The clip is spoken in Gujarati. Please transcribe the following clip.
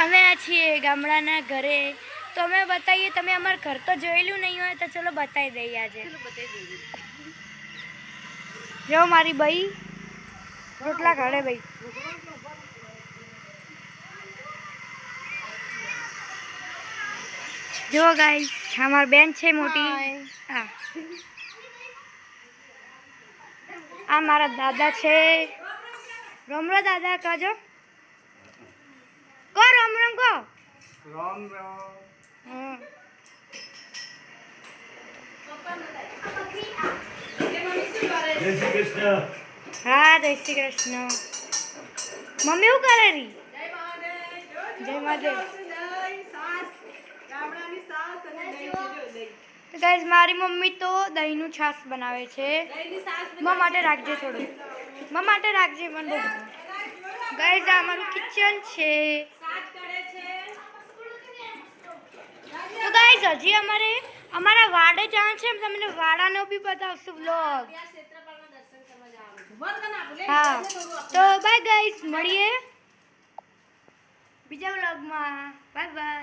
અમે આ છીએ ગામડાના ઘરે, તો અમે બતાવીએ. તમે અમારું ઘર તો જોયેલું નહીં હોય તો ચલો બતાવી દઈએ આજે. જો મારી ભાઈ રોટલા ઘડે ભાઈ. જો ગાઈસ અમારી બેન છે મોટી. હા, આ મારા દાદા છે. રમરો દાદા કજો કો રામ રામ કો રામ રામ. જય શ્રી કૃષ્ણ. હા, જય શ્રી કૃષ્ણ. મમ્મી શું કરે રી? જય મહાદેવ. ગાઈસ મારી મમ્મી તો દહીંનું છાશ બનાવે છે. મમ્મા માટે રાખજે થોડું. મમ્મા માટે રાખજે મને. ગાઈસ આ અમારું કિચન છે. તો ગાઈસ હજી અમારા વાડે જવાનું છે. તમને વાડાનો બી બતાવશું વ્લોગ. હા, તો બાય ગાઈસ, મળીએ બીજા વ્લોગમાં. Bye bye.